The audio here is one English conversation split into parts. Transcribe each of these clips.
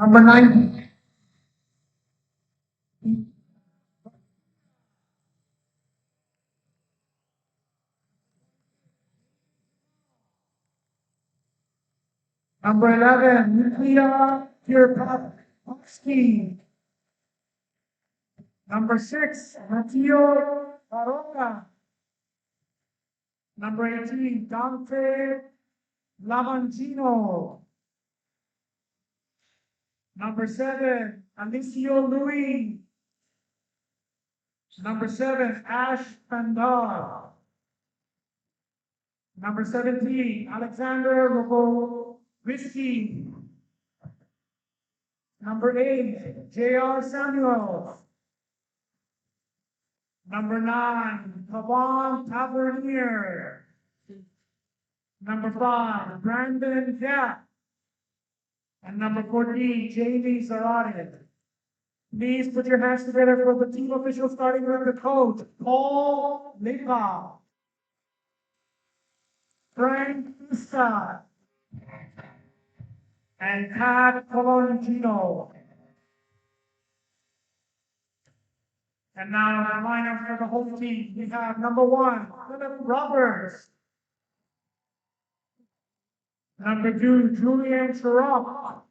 Number 9. Number 11, Nikita Kirkovsky. Number 6, Matteo Baroka. Number 18, Dante Lamantino. Number 7, Alicio Louis. Number 7, Ash Pandar. Number 17, Alexander Rogoviski. Number 8, J.R. Samuels. Number 9, Pavan Tavernier. Number 5, Brandon Jack. And number 14, Jamie Zarate. Please put your hands together for the team officials, starting with the coach, Paul Lipa, Frank Ista, and Pat Colongino. And now the lineup for the whole team. We have number 1, Philip Roberts. Number 2, Julian Sharaf.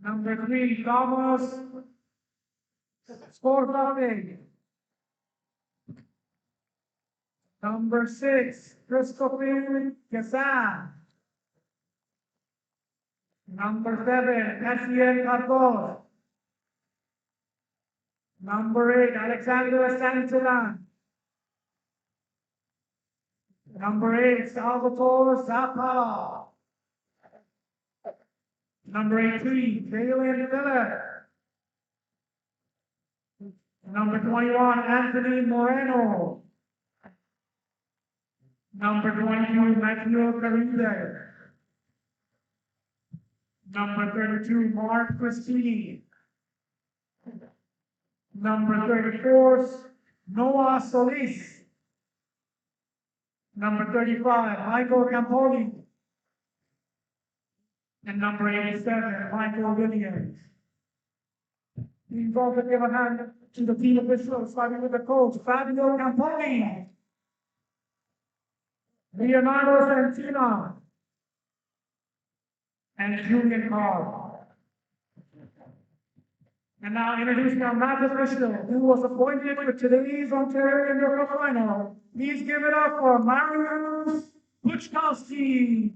Number 3, Thomas Scordabe. Number 6, Christopher Gassan. Number 7, Etienne Cardos. Number 8, Alexander Santillan. Number 8, Salvatore Zappa. Number 18, Jalen Miller. Number 21, Anthony Moreno. Number 22, Matthew Caride. Number 32, Mark Christini. Number 34, Noah Solis. Number 35, Michael Campoli. And number 87, Michael Williams. Please also give a hand to the team officials, starting with the coach, Fabio Campoli, Leonardo Santina, and Julian Carr. And now introducing our match official, who was appointed for today's Ontario Indoor Cup final. Please give it up for Mariusz Puchkowski.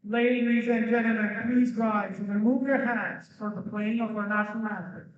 Ladies and gentlemen, please rise and remove your hands for the playing of our national anthem.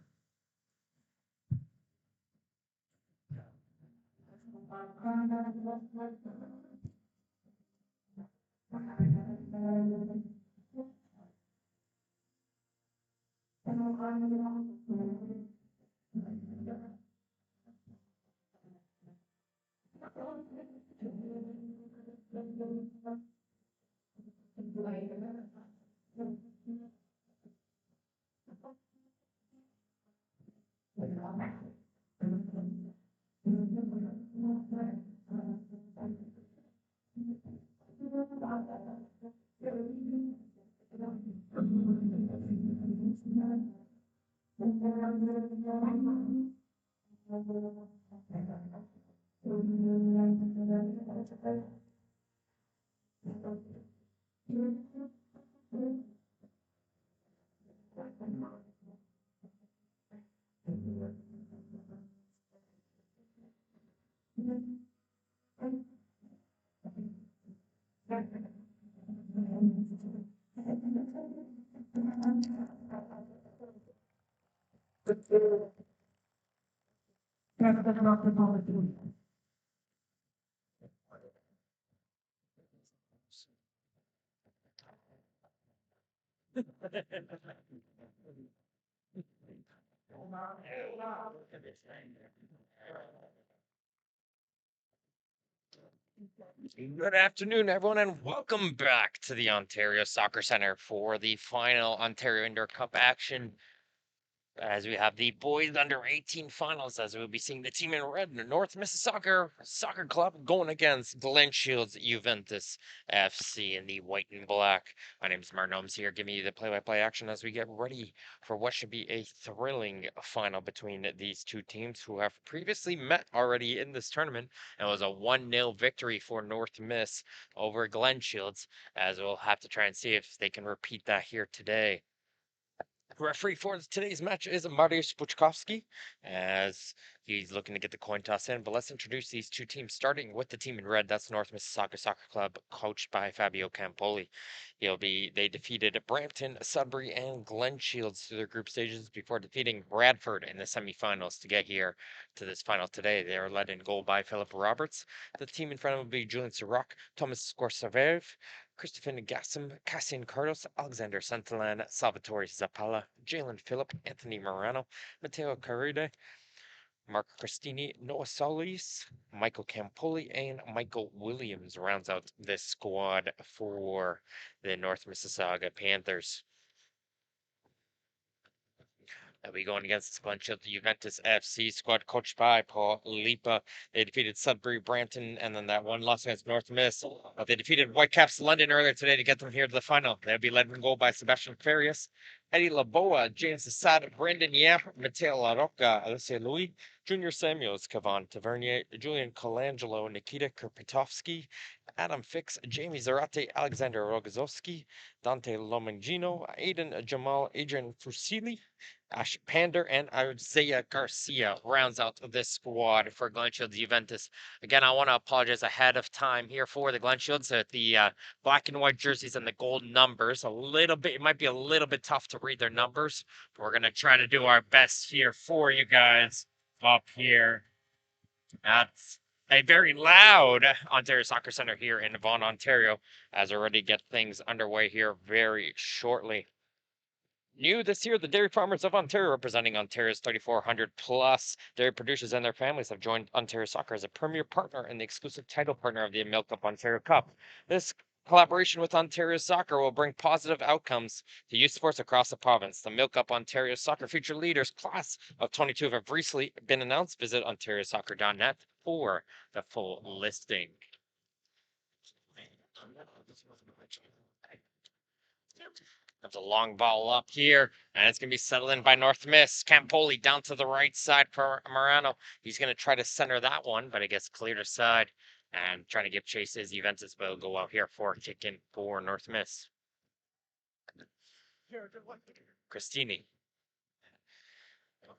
Good afternoon, everyone, and welcome back to the Ontario Soccer Centre for the final Ontario Indoor Cup action. As we have the boys under 18 finals, as we'll be seeing the team in red, North Mississauga Soccer Club going against Glen Juventus FC in the white and black. My name is Martin Holmes here, giving you the play-by-play action as we get ready for what should be a thrilling final between these two teams who have previously met already in this tournament. It was a 1-0 victory for North Miss over Glen Shields, as we'll have to try and see if they can repeat that here today. Referee for today's match is Mariusz Buczkowski, as he's looking to get the coin toss in. But let's introduce these two teams, starting with the team in red. That's North Mississauga Soccer Club, coached by Fabio Campoli. They defeated Brampton, Sudbury, and Glen Shields through their group stages before defeating Bradford in the semifinals to get here to this final today. They are led in goal by Philip Roberts. The team in front of them will be Julian Sirach, Thomas Skorsavev, Christopher Gassim, Cassian Carlos, Alexander Santalan, Salvatore Zappala, Jalen Phillip, Anthony Morano, Matteo Caride, Mark Christini, Noah Solis, Michael Campoli, and Michael Williams rounds out this squad for the North Mississauga Panthers. They'll be going against the bunch of the Juventus FC squad coached by Paul Lipa. They defeated Sudbury, Brampton, and then that one loss against North Miss. They defeated Whitecaps London earlier today to get them here to the final. They'll be led in goal by Sebastian Farias, Eddie Laboa, James Assad, Brendan Yap, Mateo La Rocca, Alicia Louis, Junior Samuels, Kavan Tavernier, Julian Colangelo, Nikita Kerpitovsky, Adam Fix, Jamie Zarate, Alexander Rogozowski, Dante Lomangino, Aiden Jamal, Adrian Fusili, Ash Pander, and Isaiah Garcia rounds out this squad for Glen Shields Juventus. Again, I want to apologize ahead of time here for the Glen Shields. The black and white jerseys and the gold numbers. It might be a little bit tough to read their numbers. But we're going to try to do our best here for you guys up here. That's a very loud Ontario Soccer Center here in Vaughan, Ontario, as we're ready to get things underway here very shortly. New this year, the Dairy Farmers of Ontario, representing Ontario's 3,400 plus dairy producers and their families, have joined Ontario Soccer as a premier partner and the exclusive title partner of the Milk Up Ontario Cup. This collaboration with Ontario Soccer will bring positive outcomes to youth sports across the province. The Milk Up Ontario Soccer future leaders class of 22 have recently been announced. Visit ontariosoccer.net for the full listing. There's a long ball up here, and it's going to be settled in by North Miss. Campoli down to the right side for Morano. He's going to try to center that one, but it gets cleared aside. And trying to give chase is Juventus, but it'll go out here for a kick in for North Miss. Christini.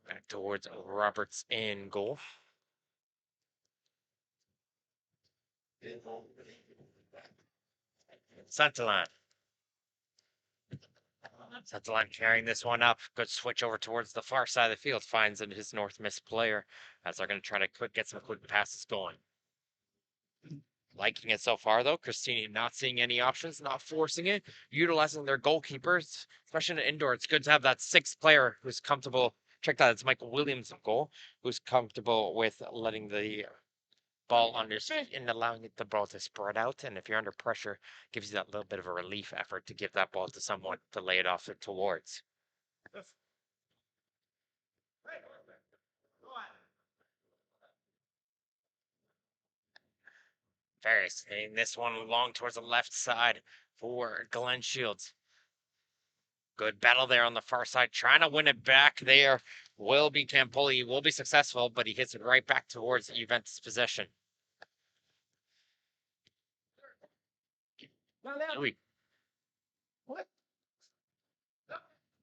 Back towards Roberts in goal. Santalan. Santalan carrying this one up. Good switch over towards the far side of the field. Finds his North Miss player as they're going to try to get some quick passes going. Liking it so far, though. Christini not seeing any options, not forcing it, utilizing their goalkeepers, especially in indoor. It's good to have that sixth player who's comfortable. Check that, it's Michael Williams in goal, who's comfortable with letting the ball under his feet and allowing the ball to spread out. And if you're under pressure, gives you that little bit of a relief effort to give that ball to someone to lay it off towards. Ferris hitting this one along towards the left side for Glen Shields. Good battle there on the far side, trying to win it back there. Will be Campoli. He will be successful, but he hits it right back towards Juventus' possession. Louis. What?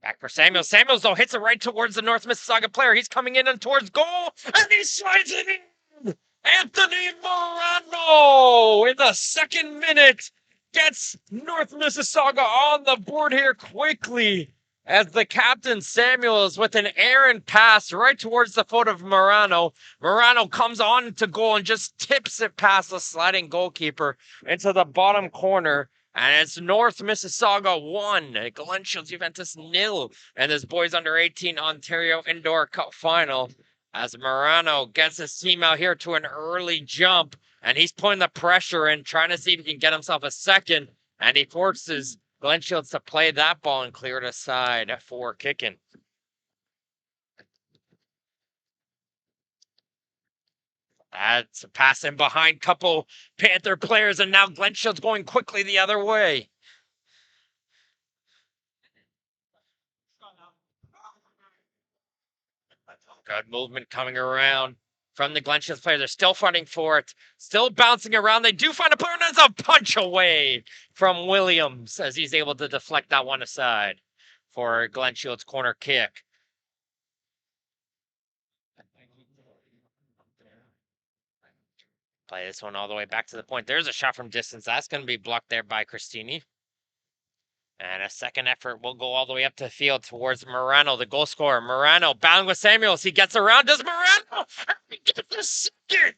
Back for Samuels. Samuels, though, hits it right towards the North Mississauga player. He's coming in and towards goal, and he slides it in. Anthony Morano in the second minute gets North Mississauga on the board here quickly as the captain Samuels with an errant pass right towards the foot of Morano. Morano comes on to goal and just tips it past the sliding goalkeeper into the bottom corner. And it's North Mississauga 1, Glen Shields Juventus 0, and this boys under 18 Ontario Indoor Cup final. As Morano gets his team out here to an early jump, and he's putting the pressure in, trying to see if he can get himself a second, and he forces Glen Shields to play that ball and clear it aside for kicking. That's a pass in behind couple Panther players, and now Glen Shields going quickly the other way. Good movement coming around from the Glen Shields player. They're still fighting for it, still bouncing around. They do find a player, and that's a punch away from Williams as he's able to deflect that one aside for Glen Shields' corner kick. Play this one all the way back to the point. There's a shot from distance. That's going to be blocked there by Cristini. And a second effort will go all the way up to the field towards Morano, the goal scorer. Morano battling with Samuels. He gets around. Does Morano get the second?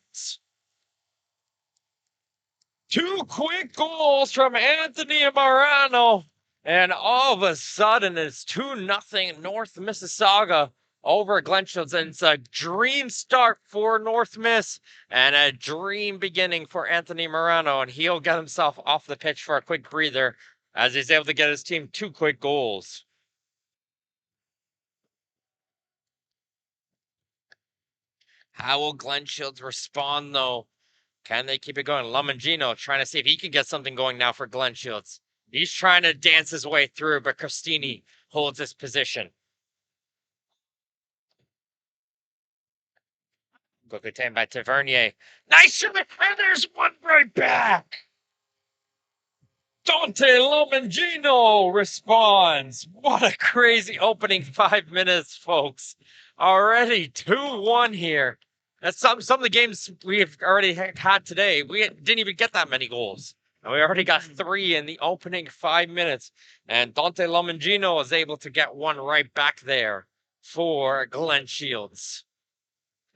Two quick goals from Anthony Morano. And all of a sudden, it's 2-0 North Mississauga over Glen Shields. And it's a dream start for North Miss and a dream beginning for Anthony Morano. And he'll get himself off the pitch for a quick breather as he's able to get his team 2 quick goals. How will Glen Shields respond, though? Can they keep it going? Lomangino trying to see if he can get something going now for Glen Shields. He's trying to dance his way through, but Cristini holds his position. Quickly taken by Tavernier. Nice shot, and there's one right back. Dante Lomangino responds. What a crazy opening 5 minutes, folks. Already 2-1 here. That's some of the games we've already had today. We didn't even get that many goals. And we already got 3 in the opening 5 minutes. And Dante Lomangino was able to get one right back there for Glen Shields.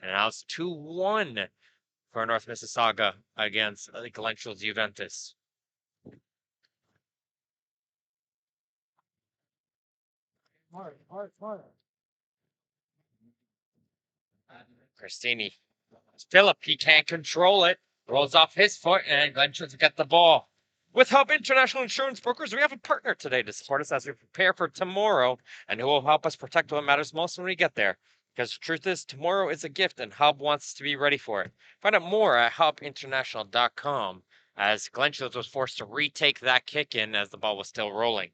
And now it's 2-1 for North Mississauga against Glen Shields Juventus. Cristini. Philip, he can't control it. Rolls off his foot, and Glen Shields get the ball. With Hub International Insurance Brokers, we have a partner today to support us as we prepare for tomorrow, and who will help us protect what matters most when we get there. Because the truth is, tomorrow is a gift, and Hub wants to be ready for it. Find out more at hubinternational.com, as Glen Shields was forced to retake that kick in as the ball was still rolling.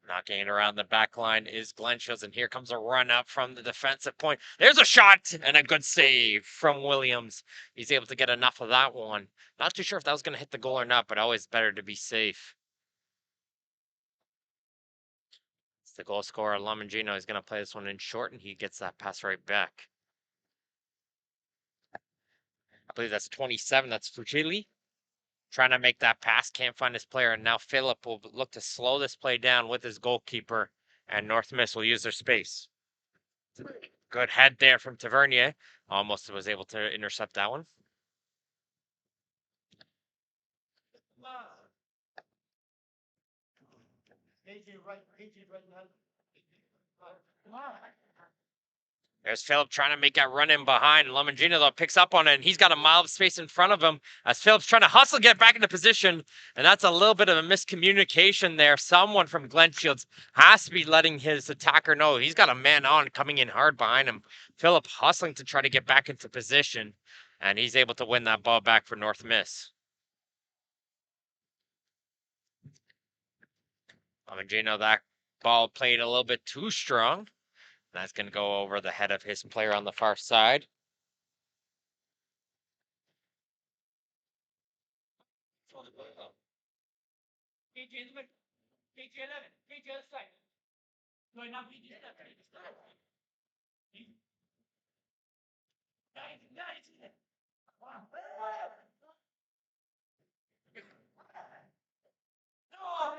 Knocking it around the back line is Glen Shields, and here comes a run up from the defensive point. There's a shot and a good save from Williams. He's able to get enough of that one. Not too sure if that was going to hit the goal or not, but always better to be safe. It's the goal scorer, Lomangino. He's going to play this one in short, and he gets that pass right back. I believe that's 27. That's Fucili. Trying to make that pass, can't find his player, and now Philip will look to slow this play down with his goalkeeper, and North Miss will use their space. Good head there from Tavernier. Almost was able to intercept that one. There's Philip trying to make that run in behind. Lomangino, though, picks up on it, and he's got a mile of space in front of him as Philip's trying to hustle, get back into position. And that's a little bit of a miscommunication there. Someone from Glen Shields has to be letting his attacker know he's got a man on coming in hard behind him. Philip hustling to try to get back into position, and he's able to win that ball back for North Miss. Lomangino, that ball played a little bit too strong. That's going to go over the head of his player on the far side.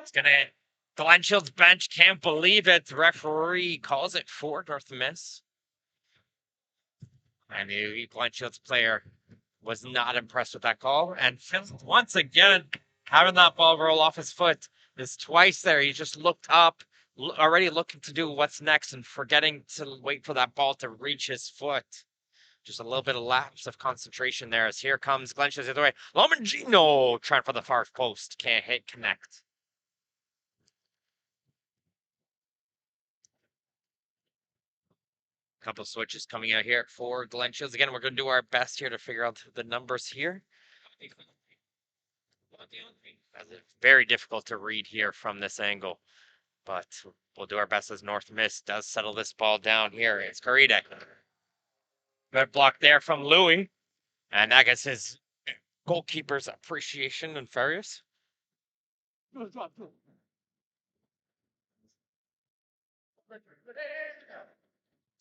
It's going to Glen Shields bench can't believe it. The referee calls it for North Miss. And the Glen Shields player was not impressed with that call. And Phillips, once again, having that ball roll off his foot. This twice there. He just looked up, already looking to do what's next and forgetting to wait for that ball to reach his foot. Just a little bit of lapse of concentration there as here comes Glen Shields the other way. Lomangino trying for the far post. Can't hit, connect. Couple switches coming out here for Glen Shields. Again, we're going to do our best here to figure out the numbers here. It's very difficult to read here from this angle, but we'll do our best as North Miss does settle this ball down here. It's Karidek. Good block there from Louis, and that gets his goalkeeper's appreciation and Farias.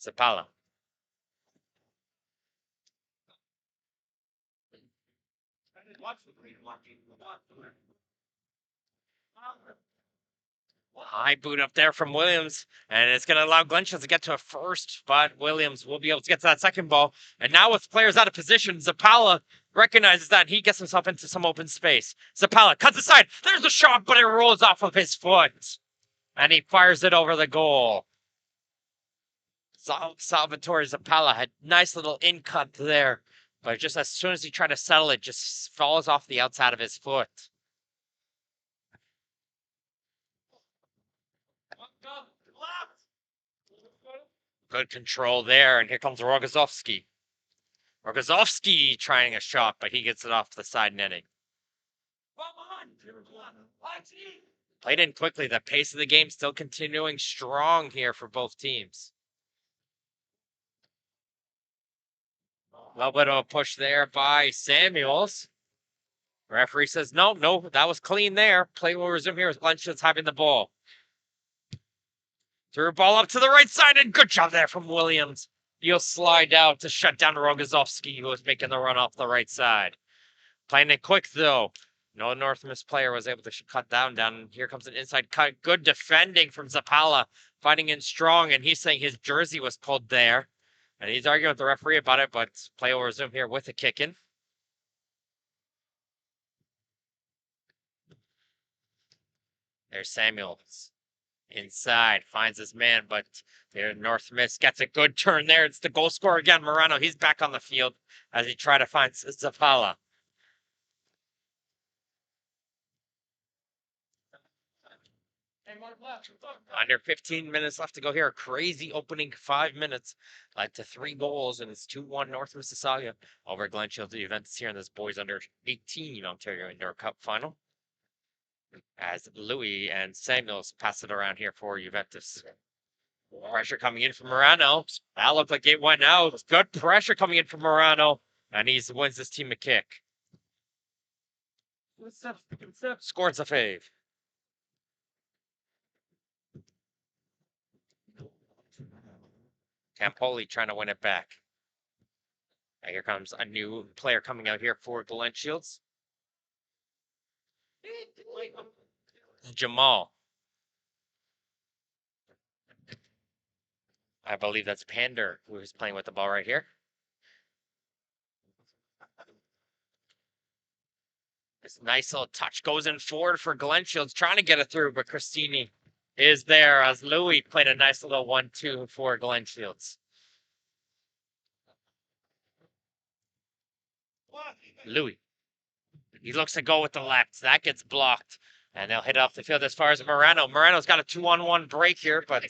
Zapala. High boot up there from Williams, and it's going to allow Glen Shields to get to a first, but Williams will be able to get to that second ball. And now with players out of position, Zapala recognizes that, and he gets himself into some open space. Zapala cuts aside. There's a shot, but it rolls off of his foot, and he fires it over the goal. Salvatore Zapala had nice little in cut there, but just as soon as he tried to settle it, just falls off the outside of his foot. Good control there, and here comes Rogozovsky. Rogozovsky trying a shot, but he gets it off the side netting. Played in quickly. The pace of the game still continuing strong here for both teams. A little bit of a push there by Samuels. Referee says, no, that was clean there. Play will resume here with Glen Shields having the ball. Threw a ball up to the right side, and good job there from Williams. He'll slide out to shut down Rogozovsky, who was making the run off the right side. Playing it quick, though. No North Miss player was able to cut down. Here comes an inside cut. Good defending from Zapala, fighting in strong, and he's saying his jersey was pulled there. And he's arguing with the referee about it, but play will resume here with a kick in. There's Samuels. Inside, finds his man, but there North Miss gets a good turn there. It's the goal scorer again, Morano. He's back on the field as he tries to find Zapala. Under 15 minutes left to go here. A crazy opening 5 minutes led to 3 goals, and it's 2-1 North Mississauga over Glen Shields Juventus here in this boys under 18 Ontario Indoor Cup final. As Louis and Samuels pass it around here for Juventus. Pressure coming in from Morano. That looked like it went out. Good pressure coming in from Morano, and he wins this team a kick. Scores a fave. Campoli trying to win it back. And here comes a new player coming out here for Glen Shields. Jamal. I believe that's Pander who is playing with the ball right here. This nice little touch goes in forward for Glen Shields, trying to get it through, but Christini is there as Louis played a nice little 1-2 for Glen Shields. Louis. He looks to go with the left. That gets blocked. And they'll hit off the field as far as Morano. Morano's got a 2-on-1 break here, but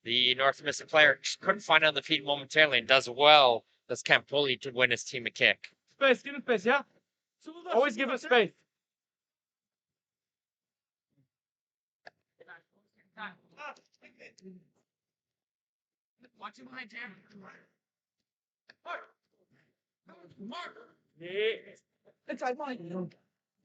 the North Miss player couldn't find it on the feet momentarily and does well. Does Campoli to win his team a kick. Space, give him space, yeah? Always give him space. Watch him behind Jam. Inside mine.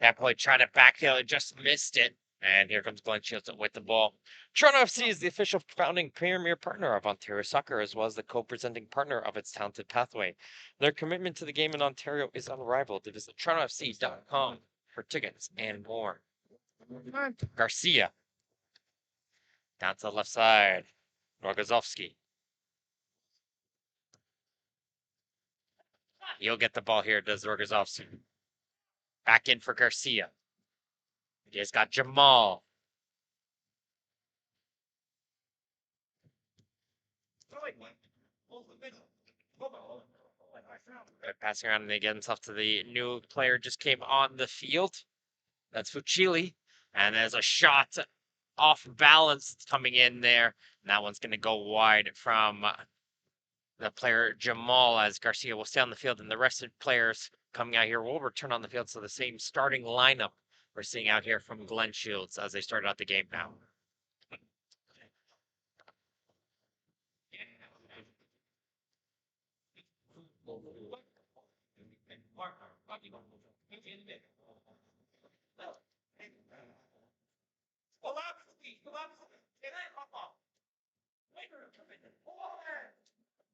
Campoli tried to backheel, just missed it. And here comes Glen Shields with the ball. Toronto FC is the official founding premier partner of Ontario Soccer, as well as the co-presenting partner of its talented pathway. Their commitment to the game in Ontario is unrivaled. Visit TorontoFC.com for tickets and more. Garcia. Down to the left side. Rogozovsky. He'll get the ball here, does Rogozovsky. Back in for Garcia. He's got Jamal. Passing around, and they get himself to the new player just came on the field. That's Fucili. And there's a shot off balance coming in there. And that one's going to go wide from the player Jamal, as Garcia will stay on the field, and the rest of the players coming out here will return on the field. So the same starting lineup we're seeing out here from Glen Shields as they start out the game now.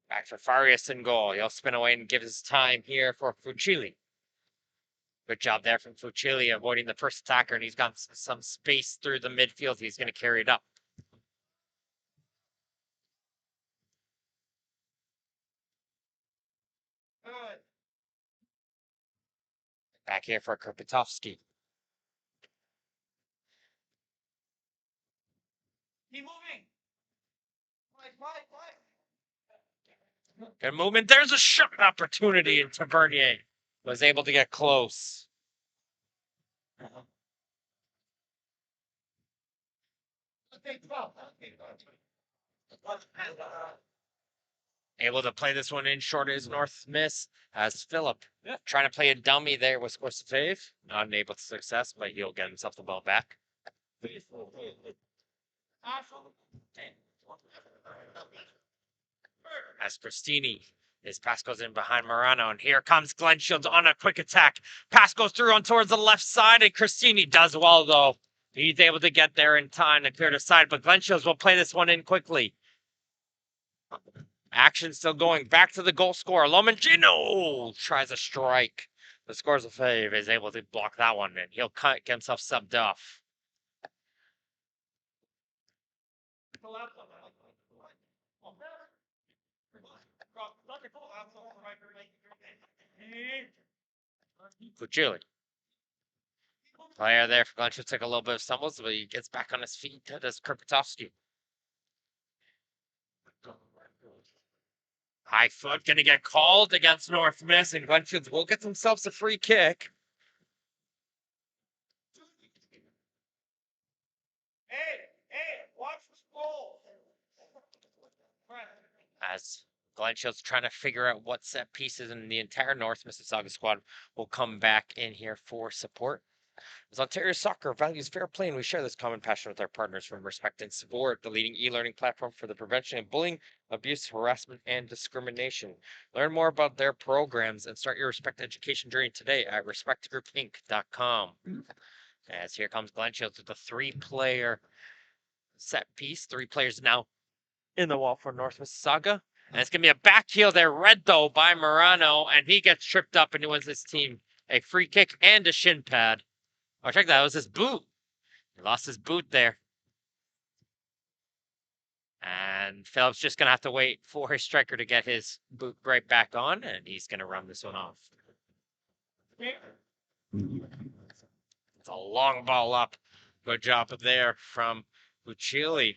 Back for Farias in goal. He'll spin away and give his time here for Fucili. Good job there from Fucili avoiding the first attacker, and he's got some space through the midfield. He's going to carry it up. Back here for Karpitovsky. Keep moving. Good movement. There's a shot opportunity, and Tavernier was able to get close. Able to play this one in short is North Miss as Philip trying to play a dummy there was scores to save. Not unable to success, but he'll get himself the ball back. As Cristini, his pass goes in behind Morano, and here comes Glen Shields on a quick attack. Pass goes through on towards the left side, and Cristini does well, though. He's able to get there in time to clear the side, but Glen Shields will play this one in quickly. Action still going. Back to the goal scorer. Lomangino tries a strike. The scores a fave, is able to block that one, and he'll get himself subbed off. Fucili. Player there for Glen Shields took a little bit of stumbles, but he gets back on his feet. Does Karpitovsky. High foot going to get called against North Miss, and Glen Shields will get themselves a free kick. Watch this goal. As Glen Shields trying to figure out what set pieces in the entire North Mississauga squad will come back in here for support. As Ontario Soccer values fair play, and we share this common passion with our partners from Respect and Sport, the leading e-learning platform for the prevention of bullying, abuse, harassment, and discrimination. Learn more about their programs and start your Respect education journey today at respectgroupinc.com. As here comes Glen Shields with a 3-player set piece. 3 players now in the wall for North Mississauga. And it's going to be a back heel there, read though by Morano, and he gets tripped up and he wins his team a free kick and a shin pad. Oh, check that. It was his boot. He lost his boot there. And Phillips just going to have to wait for his striker to get his boot right back on, and he's going to run this one off. It's a long ball up. Good job there from Fucili,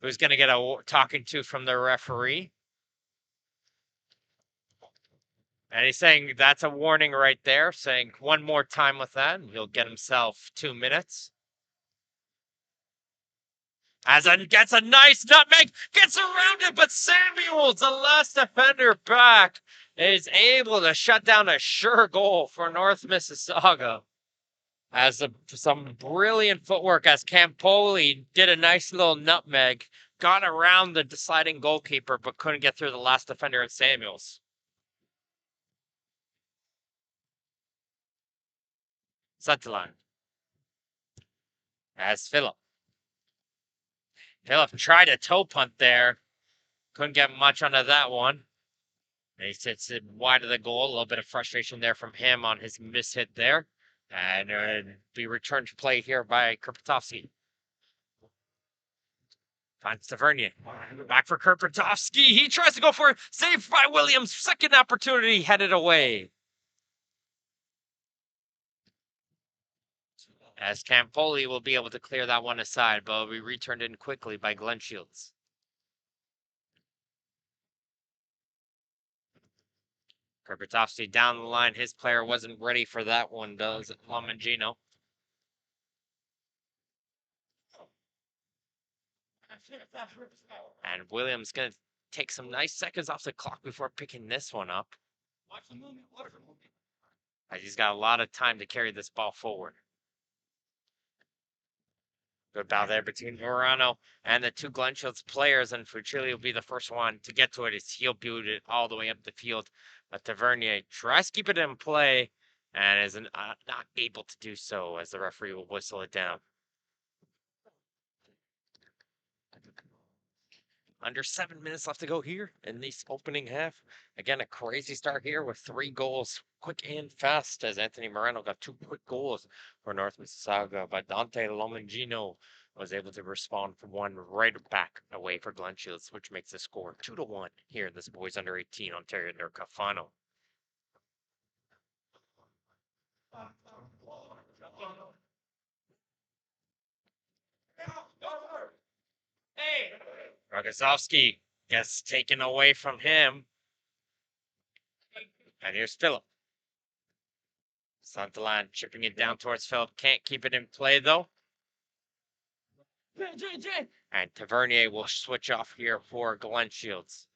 who's going to get a talking to from the referee. And he's saying that's a warning right there, saying one more time with that, and he'll get himself 2 minutes. Gets a nice nutmeg, gets around it, but Samuels, the last defender back, is able to shut down a sure goal for North Mississauga. As some brilliant footwork as Campoli did a nice little nutmeg, got around the deciding goalkeeper, but couldn't get through the last defender in Samuels. Sutherland. As Philip tried a toe punt there. Couldn't get much onto that one. And he sits it wide of the goal. A little bit of frustration there from him on his mishit there. And be returned to play here by Karpitovsky. Finds Tavernier. Back for Karpitovsky. He tries to go for it. Saved by Williams. Second opportunity headed away. As Campoli will be able to clear that one aside, but will be returned in quickly by Glen Shields. Karpitovsky down the line. His player wasn't ready for that one, does Lomangino. And Williams going to take some nice seconds off the clock before picking this one up. Watch the movement. Watch the movement. As he's got a lot of time to carry this ball forward. Good battle there between Morano and the two Glen Shields players, and Fucili will be the first one to get to it as he'll boot it all the way up the field. But Tavernier tries to keep it in play and is not able to do so as the referee will whistle it down. Under 7 minutes left to go here in this opening half. Again, a crazy start here with 3 goals, quick and fast, as Anthony Moreno got 2 quick goals for North Mississauga, but Dante Lomangino was able to respond for one right back away for Glen Shields, which makes the score 2-1 here in this boys under 18 Ontario Cup final. Hey! Rogozowski gets taken away from him. And here's Philip. Santalan chipping it down towards Philip. Can't keep it in play, though. And Tavernier will switch off here for Glen Shields.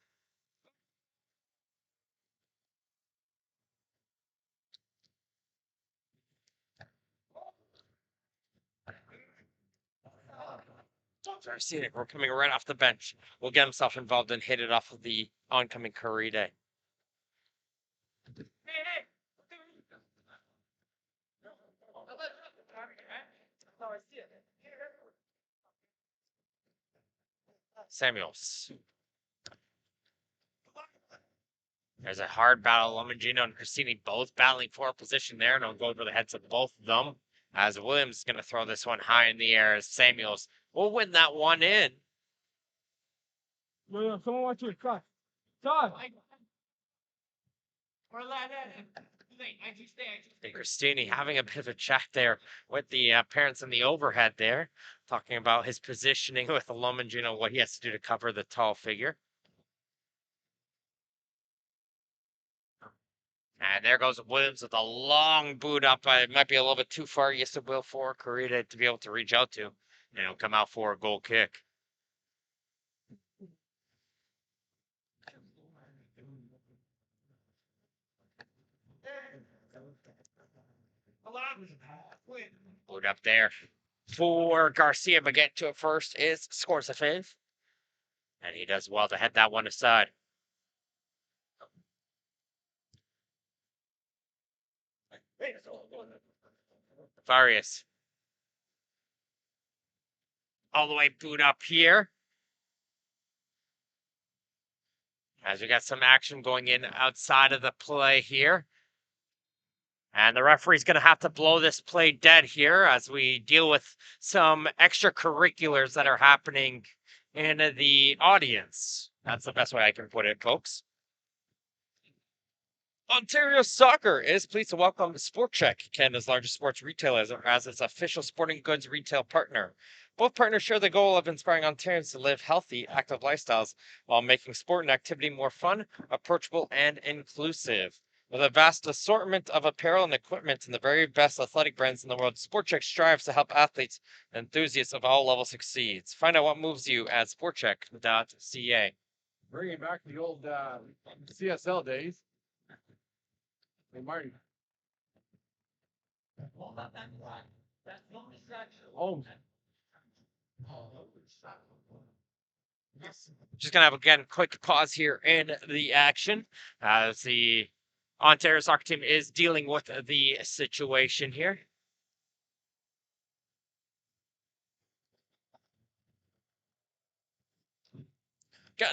We're coming right off the bench. Will get himself involved and hit it off of the oncoming Karide. Samuels. There's a hard battle. Lomangino and Cristini both battling for a position there, and I'll go over the heads of both of them. As Williams is going to throw this one high in the air as Samuels will win that one in. William, someone watch your cut. Todd. And Cristini having a bit of a chat there with the parents in the overhead there, talking about his positioning with the Lomangino, what he has to do to cover the tall figure. And there goes Williams with a long boot up. It might be a little bit too far. Yes, it will for Karita to be able to reach out to. And it'll come out for a goal kick. Boot up there for Garcia, but getting to it first is scores a fifth. And he does well to head that one aside. Farias. All the way boot up here. As we got some action going in outside of the play here. And the referee's going to have to blow this play dead here as we deal with some extracurriculars that are happening in the audience. That's the best way I can put it, folks. Ontario Soccer is pleased to welcome Sport Check, Canada's largest sports retailer, as its official sporting goods retail partner. Both partners share the goal of inspiring Ontarians to live healthy, active lifestyles while making sport and activity more fun, approachable, and inclusive. With a vast assortment of apparel and equipment and the very best athletic brands in the world, Sport Check strives to help athletes and enthusiasts of all levels succeed. Find out what moves you at sportcheck.ca. Bringing back the old CSL days. Hey, Marty. Holmes. Just going to have, again, quick pause here in the action as the Ontario soccer team is dealing with the situation here.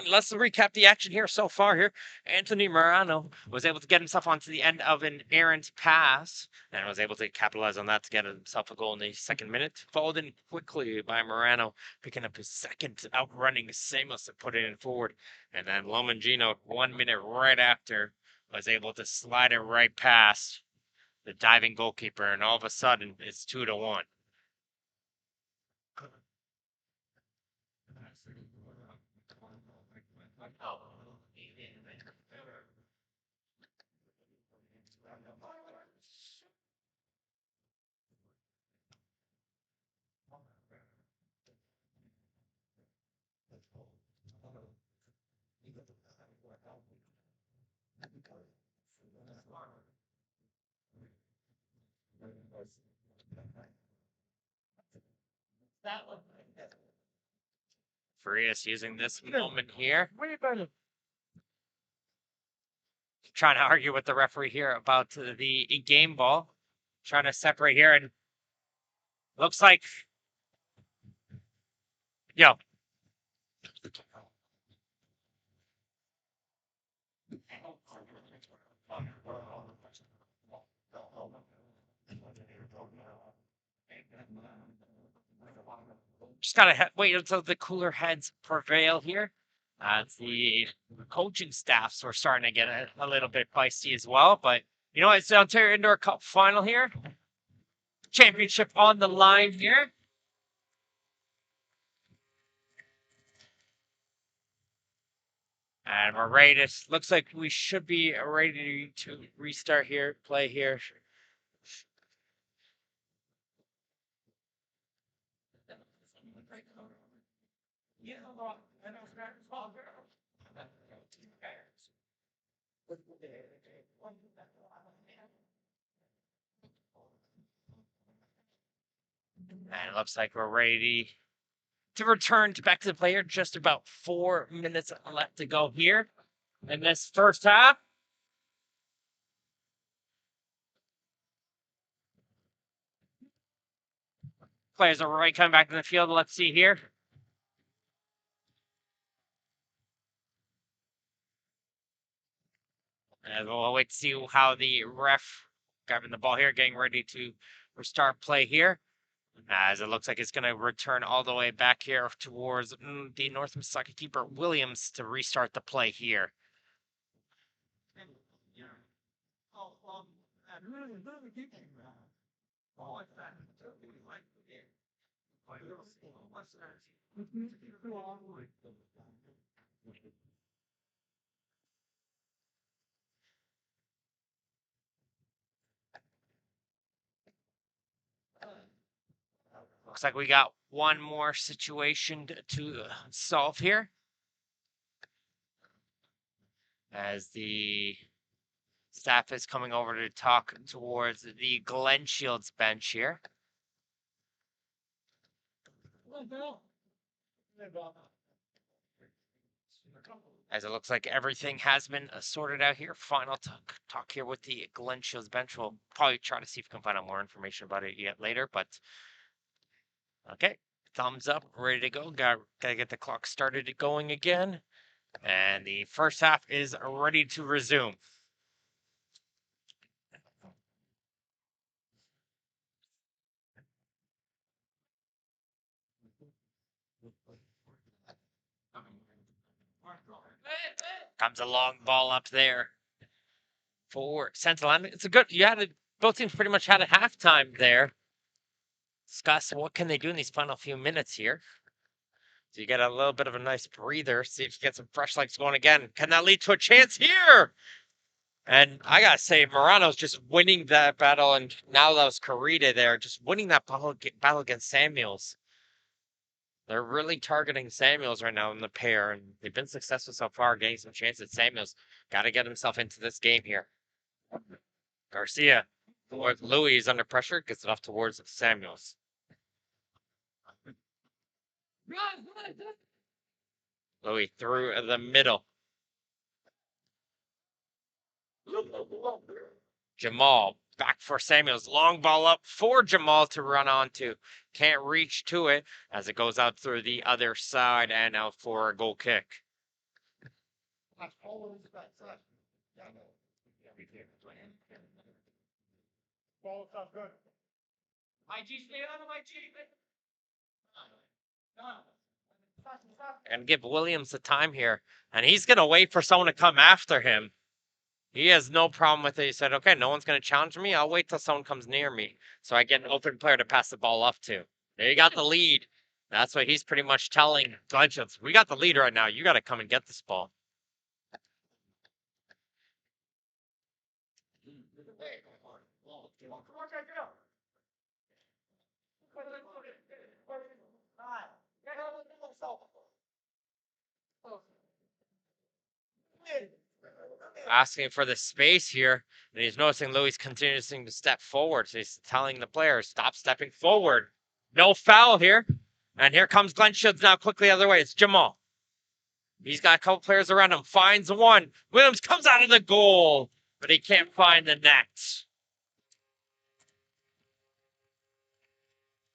Let's recap the action here so far here. Anthony Morano was able to get himself onto the end of an errant pass and was able to capitalize on that to get himself a goal in the second minute. Followed in quickly by Morano, picking up his second, outrunning Samos and putting it forward. And then Lomangino, 1 minute right after, was able to slide it right past the diving goalkeeper. And all of a sudden, it's 2-1. Farias using this moment here, Way better. trying to argue with the referee here about the game ball, trying to separate here, and looks like, yo, just gotta wait until the cooler heads prevail here. The coaching staffs were starting to get a little bit feisty as well, but you know, it's the Ontario Indoor Cup final here. Championship on the line here. And we're ready to, looks like we should be ready to restart here, play here. And it looks like we're ready to return back to the player. Just about 4 minutes left to go here in this first half. Players are right coming back to the field. Let's see here. And we'll wait to see how the ref grabbing the ball here, getting ready to restart play here. As it looks like it's going to return all the way back here towards the North Mississauga keeper Williams to restart the play here. Looks like we got one more situation to solve here. As the staff is coming over to talk towards the Glen Shields bench here. As it looks like everything has been sorted out here. Final talk here with the Glen Shields bench. We'll probably try to see if we can find out more information about it yet later, but okay. Thumbs up, ready to go. Gotta get the clock started going again. And the first half is ready to resume. Comes a long ball up there for Central. It's a good, both teams pretty much had a halftime there. Discuss what can they do in these final few minutes here. So you get a little bit of a nice breather. See if you get some fresh legs going again. Can that lead to a chance here? And I gotta say, Morano's just winning that battle, and now that was Carita there, just winning that battle against Samuels. They're really targeting Samuels right now in the pair, and they've been successful so far, getting some chances. Samuels got to get himself into this game here. Garcia, towards Louis, is under pressure, gets it off towards Samuels. Louis through the middle. Jamal back for Samuels. Long ball up for Jamal to run onto. Can't reach to it as it goes out through the other side and out for a goal kick. And give Williams the time here. And he's going to wait for someone to come after him. He has no problem with it. He said, okay, no one's going to challenge me. I'll wait till someone comes near me so I get an open player to pass the ball off to. There you got the lead. That's what he's pretty much telling Glen Shields. We got the lead right now. You got to come and get this ball. asking for the space here. And he's noticing Louis continuing to step forward. So he's telling the players, stop stepping forward. No foul here. And here comes Glen Shields now quickly the other way. It's Jamal. He's got a couple players around him. Finds one. Williams comes out of the goal, but he can't find the net.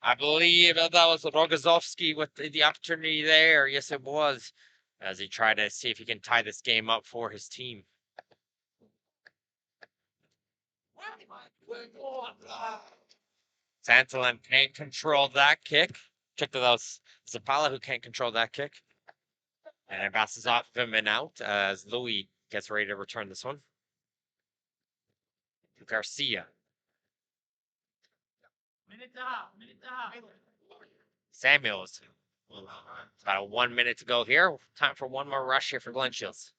I believe that was Rogozovsky with the opportunity there. Yes, it was. As he tried to see if he can tie this game up for his team. Santalin can't control that kick. Check that out. Zapala who can't control that kick. And it bounces off of him and out as Louis gets ready to return this one. Garcia. Samuels. About 1 minute to go here. Time for one more rush here for Glen Shields.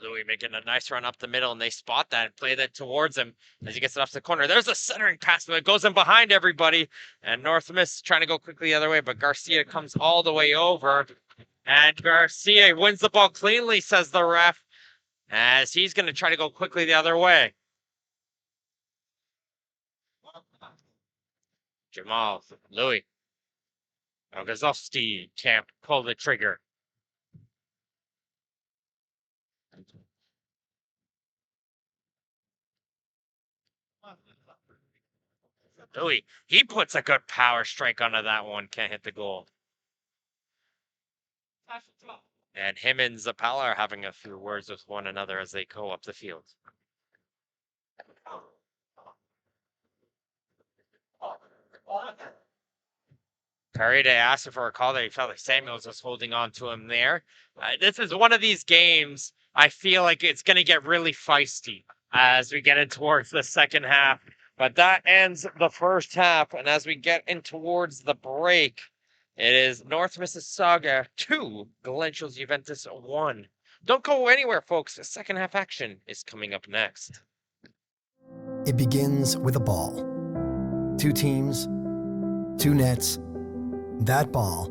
Louis making a nice run up the middle, and they spot that and play that towards him as he gets it up to the corner. There's a centering pass, but it goes in behind everybody. And North Miss trying to go quickly the other way, but Garcia comes all the way over. And Garcia wins the ball cleanly, says the ref, as he's going to try to go quickly the other way. Jamal, Louis. Gazowski can't pull the trigger. Louis, he puts a good power strike onto that one. Can't hit the goal. And him and Zapala are having a few words with one another as they go up the field. Caride asked for a call there. He felt like Samuels was holding on to him there. This is one of these games, I feel like it's going to get really feisty as we get in towards the second half. But that ends the first half. And as we get in towards the break, it is North Mississauga 2, Glen Shields Juventus 1. Don't go anywhere, folks. The second half action is coming up next. It begins with a ball. 2 teams, 2 nets, that ball,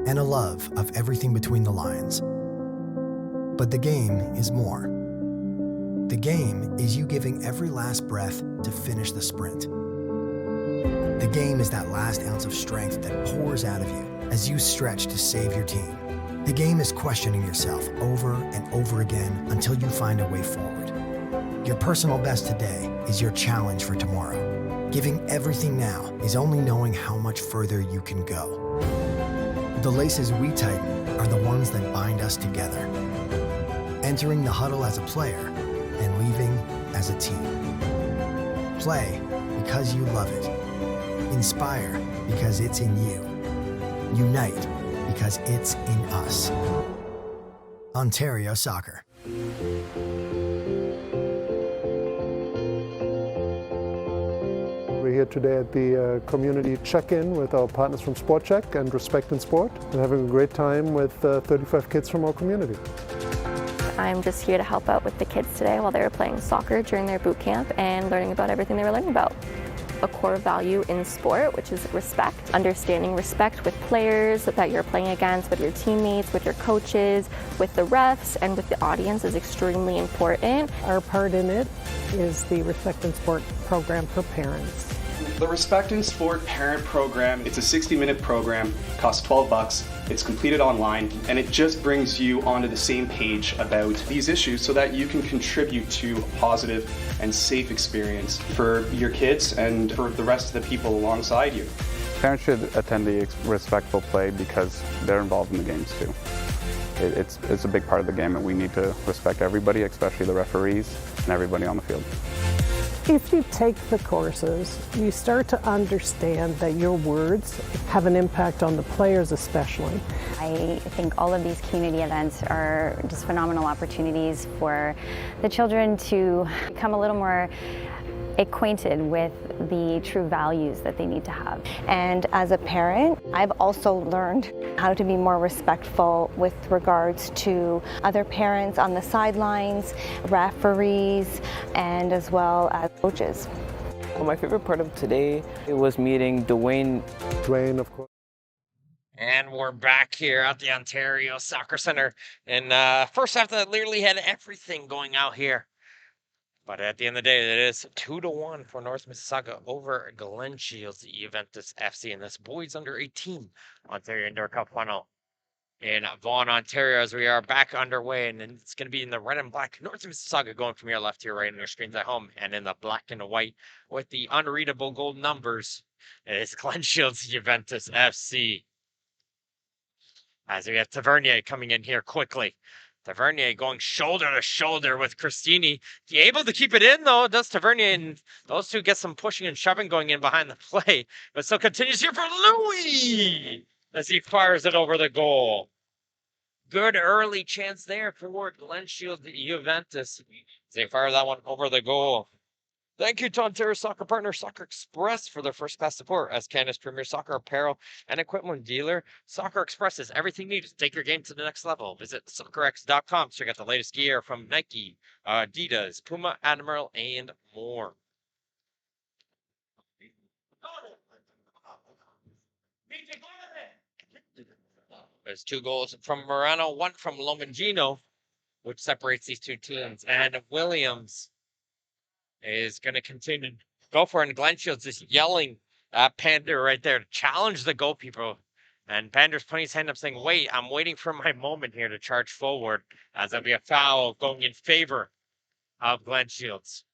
and a love of everything between the lines. But the game is more. The game is you giving every last breath to finish the sprint. The game is that last ounce of strength that pours out of you as you stretch to save your team. The game is questioning yourself over and over again until you find a way forward. Your personal best today is your challenge for tomorrow. Giving everything now is only knowing how much further you can go. The laces we tighten are the ones that bind us together. Entering the huddle as a player and leaving as a team. Play because you love it. Inspire because it's in you. Unite because it's in us. Ontario Soccer. We're here today at the community check-in with our partners from Sport Check and Respect in Sport, and having a great time with 35 kids from our community. I'm just here to help out with the kids today while they were playing soccer during their boot camp and learning about everything they were learning about. A core value in sport, which is respect. Understanding respect with players that you're playing against, with your teammates, with your coaches, with the refs, and with the audience is extremely important. Our part in it is the Respect in Sport program for parents. The Respect in Sport parent program, it's a 60-minute program, costs $12. It's completed online, and it just brings you onto the same page about these issues so that you can contribute to a positive and safe experience for your kids and for the rest of the people alongside you. Parents should attend the respectful play because they're involved in the games too. It's a big part of the game, and we need to respect everybody, especially the referees and everybody on the field. If you take the courses, you start to understand that your words have an impact on the players especially. I think all of these community events are just phenomenal opportunities for the children to become a little more acquainted with the true values that they need to have. And as a parent, I've also learned how to be more respectful with regards to other parents on the sidelines, referees, and as well as coaches. Well, my favorite part of today was meeting Dwayne. Dwayne, of course. And we're back here at the Ontario Soccer Center. And first half that literally had everything going out here. But at the end of the day, it is 2-1 for North Mississauga over Glen Juventus FC in this boys under 18 Ontario Indoor Cup final in Vaughan, Ontario, as we are back underway. And it's going to be in the red and black North Mississauga going from your left to your right on your screens at home, and in the black and white with the unreadable gold numbers, it is Glen Juventus FC. As we have Tavernier coming in here quickly. Tavernier going shoulder to shoulder with Christini. He able to keep it in, though, does Tavernier, and those two get some pushing and shoving going in behind the play. But still continues here for Louis as he fires it over the goal. Good early chance there for Glen Juventus as they fire that one over the goal. Thank you to Ontario Soccer Partner Soccer Express for their first class support as Canada's premier soccer apparel and equipment dealer. Soccer Express is everything needed to take your game to the next level. Visit soccerx.com to check out the latest gear from Nike, Adidas, Puma, Admiral, and more. There's 2 goals from Morano, 1 from Lomangino, which separates these two teams. And Williams is going to continue to go for it. And Glen Shields is yelling at Pander right there to challenge the goalkeeper. And Pander's putting his hand up saying, wait, I'm waiting for my moment here to charge forward, as there'll be a foul going in favor of Glen Shields.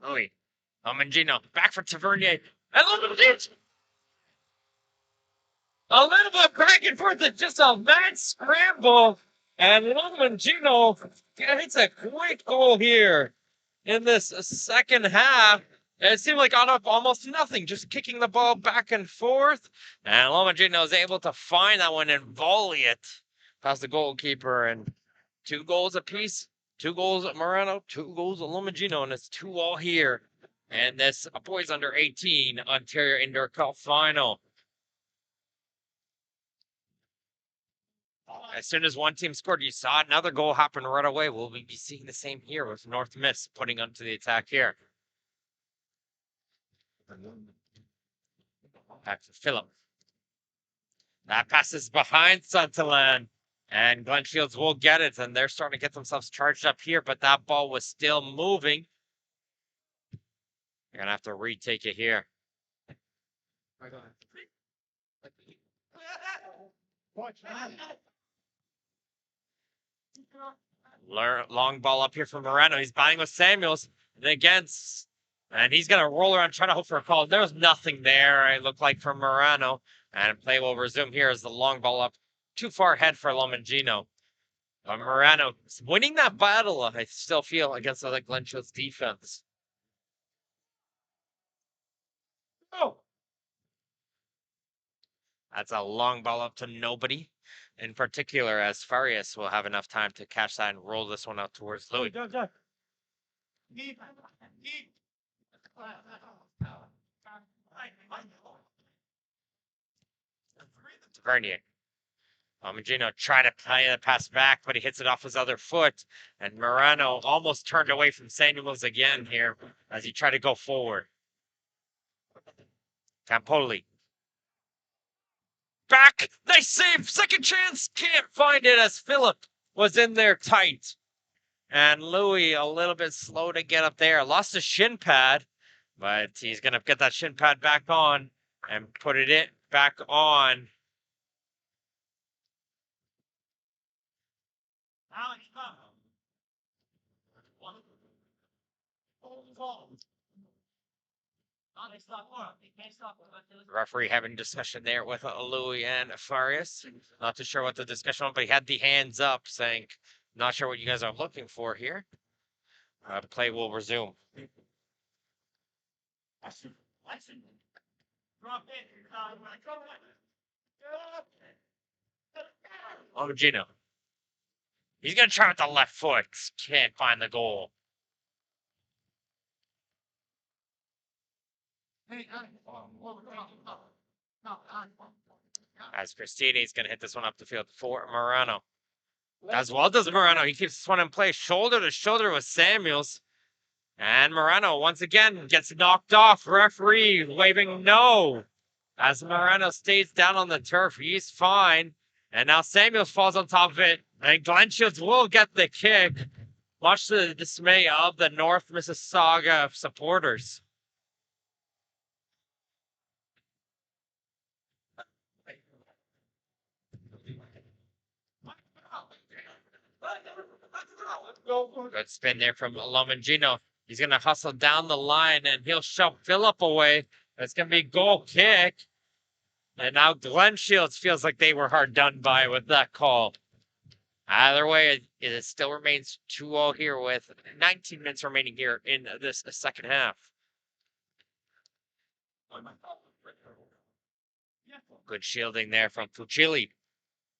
Louis, Mangino, back for Tavernier. And Lomangino! A little bit back and forth, it's just a mad scramble. And Lomangino hits a quick goal here in this second half. It seemed like out of almost nothing, just kicking the ball back and forth. And Lomangino is able to find that one and volley it past the goalkeeper. And 2 goals apiece. 2 goals at Morano, 2 goals at Lomangino, and it's 2-2 here. And this boys under 18 Ontario Indoor Cup final. As soon as one team scored, you saw another goal happen right away. We'll be seeing the same here with North Miss putting onto the attack here. Back to Phillip. That passes behind Sunderland. And Glen Shields will get it, and they're starting to get themselves charged up here, but that ball was still moving. You're going to have to retake it here. Long ball up here for Morano. He's buying with Samuels. And he's going to roll around trying to hope for a call. There was nothing there, it looked like, from Morano. And play will resume here as the long ball up. Too far ahead for Lomangino. Morano winning that battle, I still feel, against the Glen Shields defense. Oh! That's a long ball up to nobody. In particular, as Farias will have enough time to catch that and roll this one out towards Louis. Vernier. Mangino tried to play the pass back, but he hits it off his other foot. And Morano almost turned away from Samuels again here as he tried to go forward. Campoli. Back! Nice save! Second chance! Can't find it as Phillip was in there tight. And Louis a little bit slow to get up there. Lost his shin pad, but he's going to get that shin pad back on and put it back on. The referee having discussion there with Louis and Farias. Not too sure what the discussion was, but he had the hands up saying, not sure what you guys are looking for here. Play will resume. Drop it. Drop it. Oh, Gino. He's going to try with the left foot. Can't find the goal. As Christini's going to hit this one up the field for Morano. As well does Morano. He keeps this one in play. Shoulder to shoulder with Samuels. And Morano once again gets knocked off. Referee waving no. As Morano stays down on the turf. He's fine. And now Samuels falls on top of it. And Glen Shields will get the kick. Much to the dismay of the North Mississauga supporters. Good spin there from Lomangino. He's going to hustle down the line, and he'll shove Phillip away. It's going to be a goal kick. And now Glen Shields feels like they were hard done by with that call. Either way, it still remains 2-0 here with 19 minutes remaining here in this second half. Good shielding there from Fucili.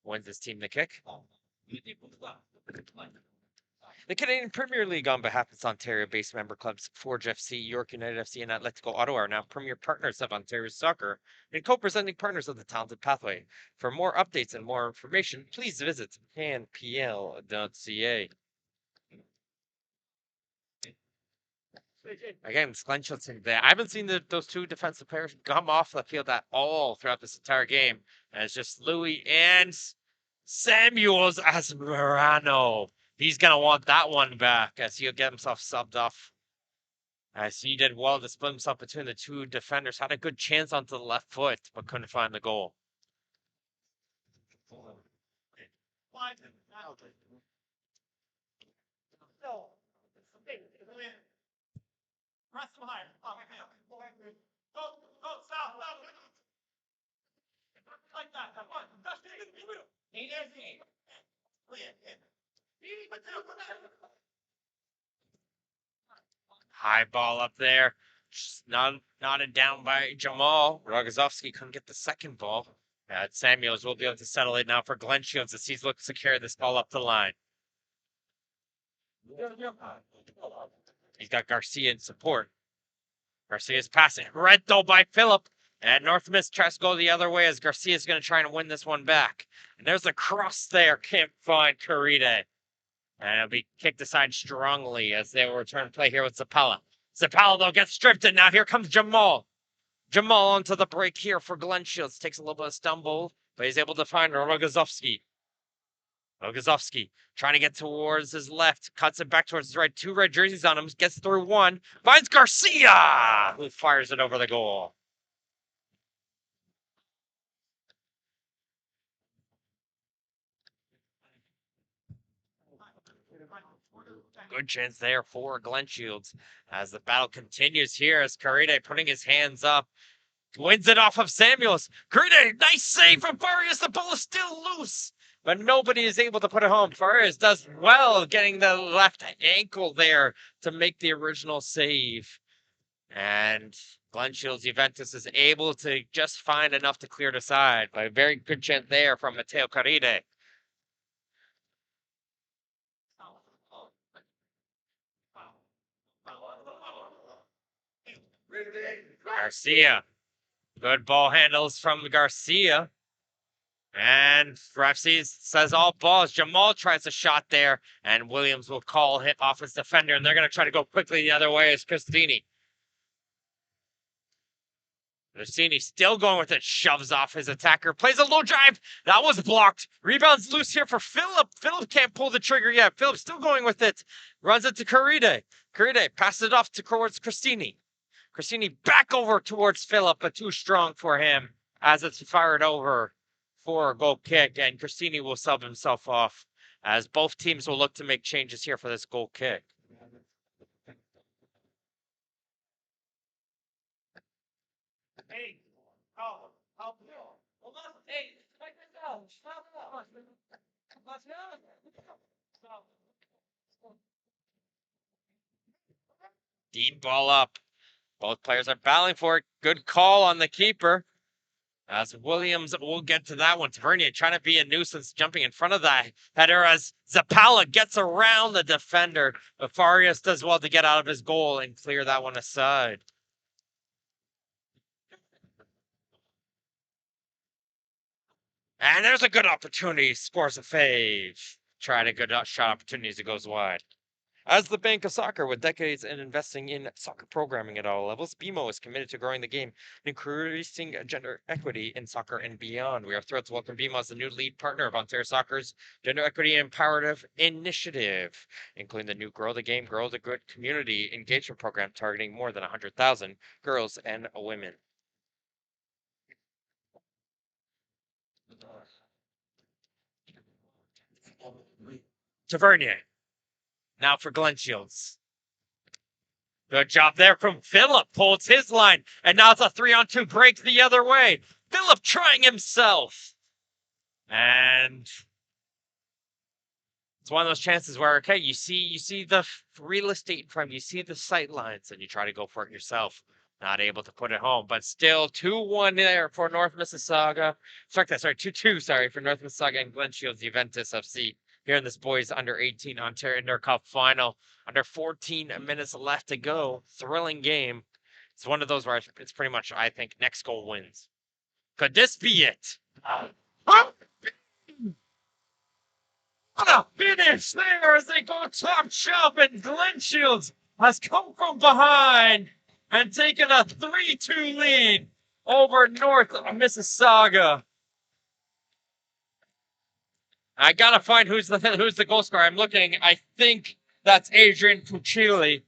Wins his team the kick. The Canadian Premier League, on behalf of its Ontario-based member clubs, Forge FC, York United FC, and Atletico Ottawa, are now premier partners of Ontario Soccer and co-presenting partners of the Talented Pathway. For more updates and more information, please visit canpl.ca. Again, it's Glen Shields there. I haven't seen those two defensive players come off the field at all throughout this entire game. And it's just Louis and Samuels as Morano. He's going to want that one back as he'll get himself subbed off. As he did well to split himself between the two defenders. Had a good chance onto the left foot, but couldn't find the goal. Press him higher. Go, south. Like that. High ball up there. Just nodded down by Jamal. Rogozovsky couldn't get the second ball. Samuels will be able to settle it now for Glen Shields as he's looking to carry this ball up the line. He's got Garcia in support. Garcia's passing. Read though by Phillip. And North Miss tries to go the other way as Garcia's going to try and win this one back. And there's a cross there. Can't find Caride. And it'll be kicked aside strongly as they will return play here with Zapala. Zapala, though, gets stripped, and now here comes Jamal. Jamal onto the break here for Glen Shields. Takes a little bit of stumble, but he's able to find Rogozovsky. Rogozovsky trying to get towards his left. Cuts it back towards his right. Two red jerseys on him. Gets through one. Finds Garcia, who fires it over the goal. Good chance there for Glen Shields as the battle continues here as Caride putting his hands up. Wins it off of Samuels. Caride, nice save from Farias. The ball is still loose, but nobody is able to put it home. Farias does well getting the left ankle there to make the original save. And Glen Shields Juventus is able to just find enough to clear the side. But a very good chance there from Matteo Caride. Garcia. Good ball handles from Garcia. And ref says all balls. Jamal tries a shot there, and Williams will call hit off his defender, and they're going to try to go quickly the other way as Cristini. Cristini still going with it, shoves off his attacker, plays a low drive. That was blocked. Rebounds loose here for Phillip. Phillip can't pull the trigger yet. Phillip still going with it. Runs it to Caride. Caride passes it off towards Cristini. Cristini back over towards Phillip, but too strong for him as it's fired over for a goal kick, and Cristini will sub himself off as both teams will look to make changes here for this goal kick. Hey, Deep ball up. Both players are battling for it. Good call on the keeper. As Williams will get to that one. Tavernier trying to be a nuisance, jumping in front of that header as Zapala gets around the defender. But Farias does well to get out of his goal and clear that one aside. And there's a good opportunity. Scores a fave. Tried a good shot opportunity as it goes wide. As the Bank of Soccer, with decades in investing in soccer programming at all levels, BMO is committed to growing the game and increasing gender equity in soccer and beyond. We are thrilled to welcome BMO as the new lead partner of Ontario Soccer's Gender Equity Imperative Initiative, including the new Grow the Game, Grow the Good community engagement program targeting more than 100,000 girls and women. Tavernier. Now for Glen Shields. Good job there from Phillip. Pulls his line. And now it's a 3-on-2 break the other way. Phillip trying himself. And it's one of those chances where, okay, you see the real estate in front, you see the sight lines, and you try to go for it yourself. Not able to put it home, but still 2-1 there for North Mississauga. 2-2, for North Mississauga and Glen Shields Juventus FC. Here in this boys under 18 Ontario Indoor Cup final. Under 14 minutes left to go. Thrilling game. It's one of those where it's pretty much, I think, next goal wins. Could this be it? What a finish there as they go top shelf, and Glen Shields has come from behind and taken a 3-2 lead over North Mississauga. I gotta find who's the goal scorer. I'm looking. I think that's Adrian Puccilli.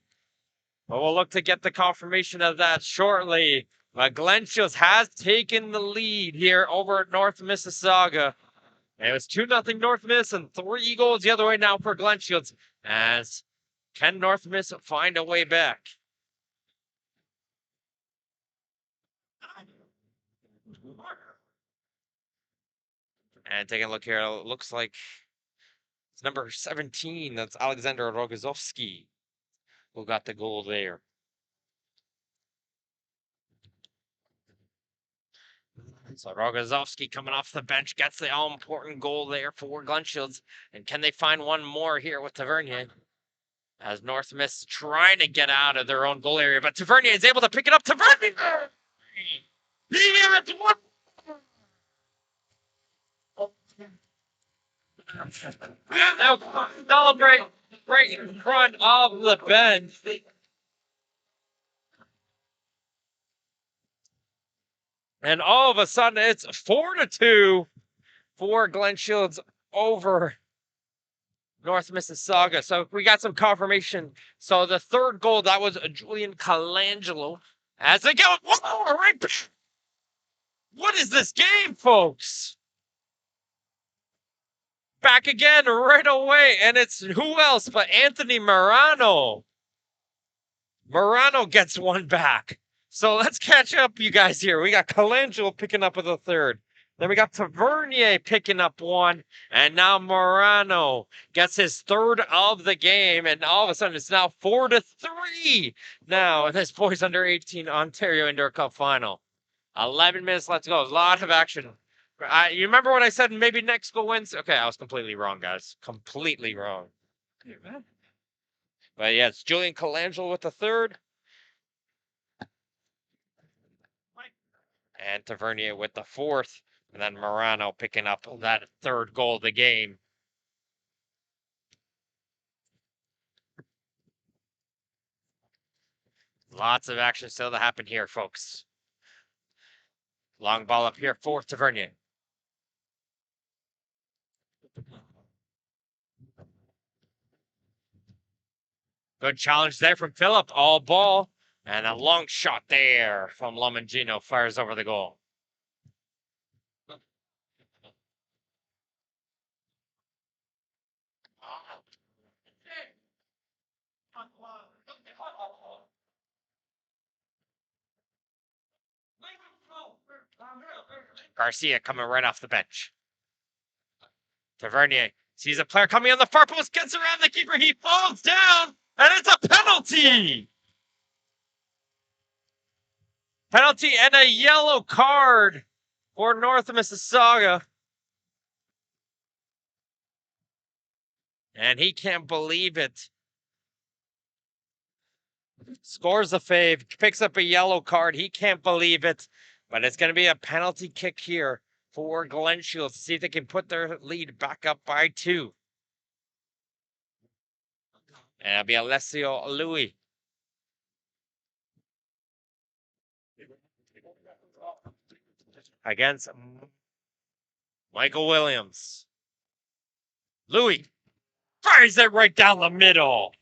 But we'll look to get the confirmation of that shortly. But Glen Shields has taken the lead here over at North Mississauga. It was 2-0 North Miss and 3 goals the other way now for Glen Shields. As can North Miss find a way back? And taking a look here, it looks like it's number 17. That's Alexander Rogozowski who got the goal there. So Rogozowski coming off the bench gets the all-important goal there for Glen Shields. And can they find one more here with Tavernier? As North Miss trying to get out of their own goal area, but Tavernier is able to pick it up. Tavernier! He had one. And they'll celebrate right in front of the bench. And all of a sudden, it's 4-2 for Glen Shields over North Mississauga. So we got some confirmation. So the third goal, that was Julian Colangelo. As they go, whoa, right. What is this game, folks? Back again right away, and it's who else but Anthony Morano. Morano gets one back. So let's catch up, you guys, here. We got Colangelo picking up with a third. Then we got Tavernier picking up one, and now Morano gets his third of the game, and all of a sudden it's now 4-3 now in this boys under 18 Ontario Indoor Cup final. 11 minutes left to go. A lot of action. You remember when I said maybe next goal wins? Okay, I was completely wrong, guys. Completely wrong. But yeah, it's Julian Colangelo with the third. And Tavernier with the fourth. And then Morano picking up that third goal of the game. Lots of action still to happen here, folks. Long ball up here for Tavernier. Good challenge there from Phillip. All ball. And a long shot there from Lomangino. Fires over the goal. Garcia coming right off the bench. Tavernier sees a player coming on the far post, gets around the keeper, he falls down, and it's a penalty! Penalty and a yellow card for North Mississauga. And he can't believe it. Scores a fave, picks up a yellow card. He can't believe it. But it's going to be a penalty kick here for Glen Shields to see if they can put their lead back up by 2. And it'll be Alessio Louis. Against Michael Williams. Louis fires it right down the middle.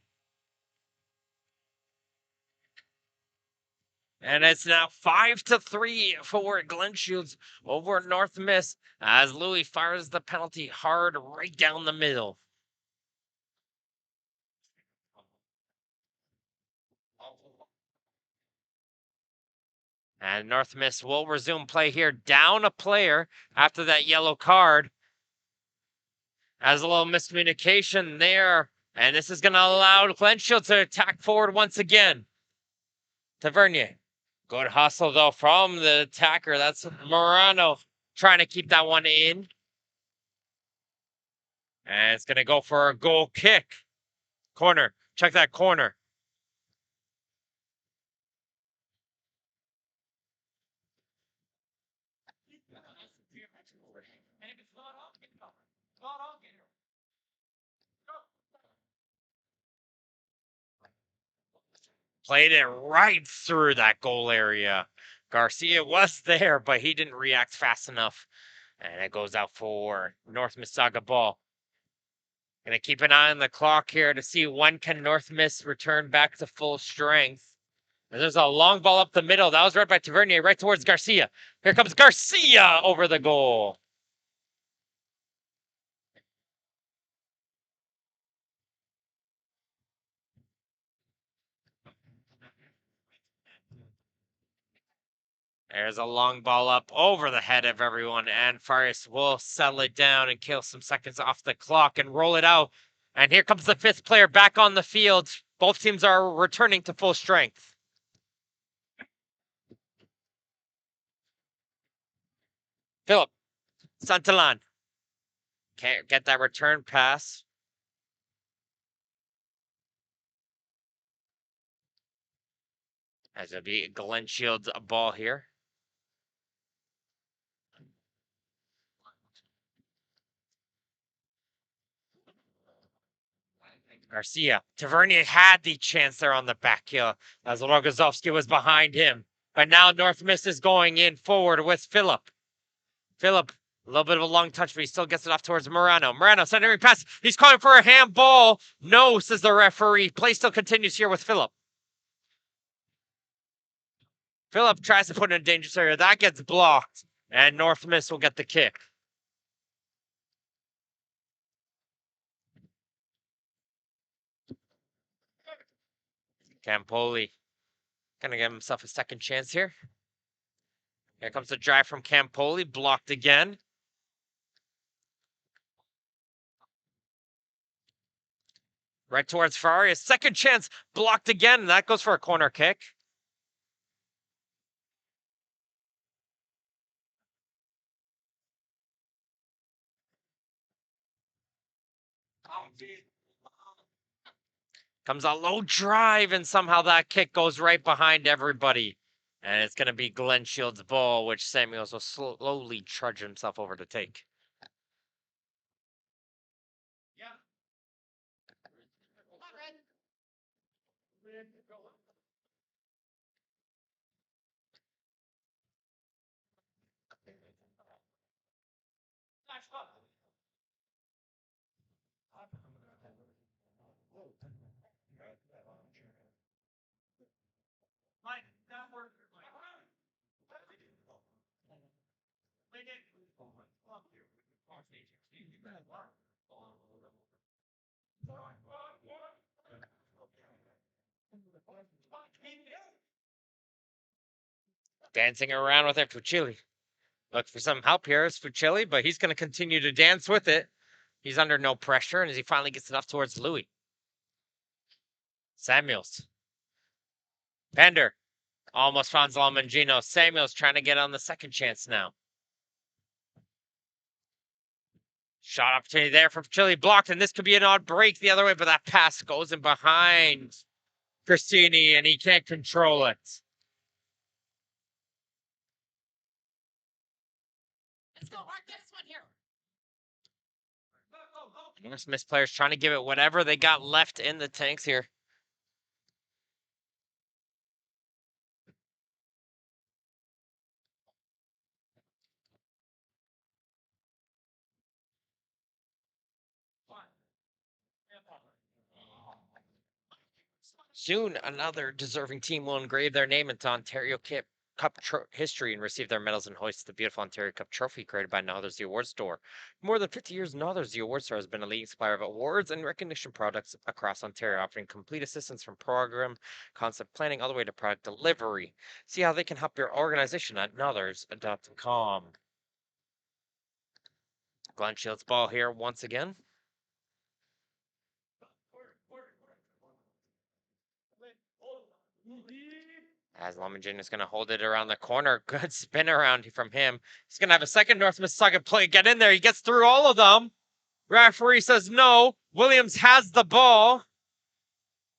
And it's now 5-3 for Glen Shields over North Miss as Louis fires the penalty hard right down the middle. And North Miss will resume play here, down a player after that yellow card. As a little miscommunication there. And this is going to allow Glen Shields to attack forward once again. Tavernier. Good hustle, though, from the attacker. That's Morano trying to keep that one in. And it's going to go for a goal kick. Corner. Check that corner. Played it right through that goal area. Garcia was there, but he didn't react fast enough. And it goes out for North Mississauga ball. Gonna keep an eye on the clock here to see when can North Miss return back to full strength. And there's a long ball up the middle. That was read by Tavernier right towards Garcia. Here comes Garcia over the goal. There's a long ball up over the head of everyone, and Farias will settle it down and kill some seconds off the clock and roll it out. And here comes the 5th player back on the field. Both teams are returning to full strength. Philip Santalan can't get that return pass. As it'll be Glen Shields' ball here. Garcia. Tavernier had the chance there on the back heel as Rogozowski was behind him. But now North Miss is going in forward with Philip. Philip, a little bit of a long touch, but he still gets it off towards Morano. Morano, centering pass. He's calling for a handball. No, says the referee. Play still continues here with Philip. Philip tries to put it in a dangerous area. That gets blocked. And North Miss will get the kick. Campoli gonna give himself a second chance here. Here comes the drive from Campoli, blocked again. Right towards Ferrari, a second chance, blocked again, and that goes for a corner kick. Comes a low drive, and somehow that kick goes right behind everybody. And it's going to be Glen Shields' ball, which Samuels will slowly trudge himself over to take. Dancing around with it, Fucili. Look for some help here is Fucili, but he's going to continue to dance with it. He's under no pressure, and as he finally gets it off towards Louis. Samuels. Pender. Almost found Mangino. Samuels trying to get on the second chance now. Shot opportunity there from Chile, blocked, and this could be an odd break the other way, but that pass goes in behind Cristini, and he can't control it. Let's go, mark this one here. North Miss players trying to give it whatever they got left in the tanks here. Soon, another deserving team will engrave their name into Ontario Cup history and receive their medals and hoist the beautiful Ontario Cup trophy created by Nothers the Award Store. For more than 50 years, Nothers the Award Store has been a leading supplier of awards and recognition products across Ontario, offering complete assistance from program concept planning all the way to product delivery. See how they can help your organization at nothers.com. Glen Shields ball here once again. As Lomangin is going to hold it around the corner. Good spin around from him. He's going to have a second North Mississauga play. Get in there. He gets through all of them. Referee says no. Williams has the ball.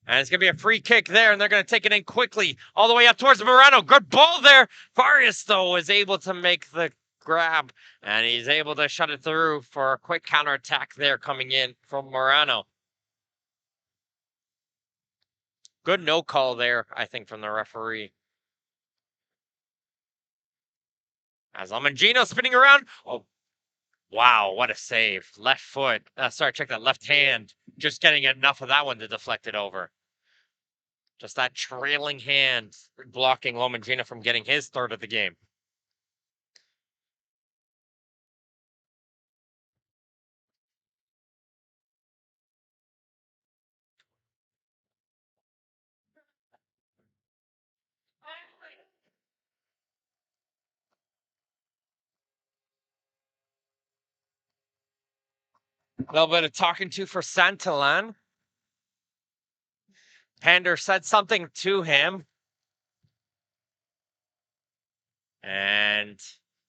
And it's going to be a free kick there, and they're going to take it in quickly. All the way up towards Morano. Good ball there. Farias, though, is able to make the grab. And he's able to shut it through for a quick counterattack there coming in from Morano. Good no call there, I think, from the referee. As Lomangino spinning around. Oh, wow, what a save. Left foot. Check that left hand. Just getting enough of that one to deflect it over. Just that trailing hand blocking Lomangino from getting his third of the game. A little bit of talking to for Santillan. Pander said something to him. And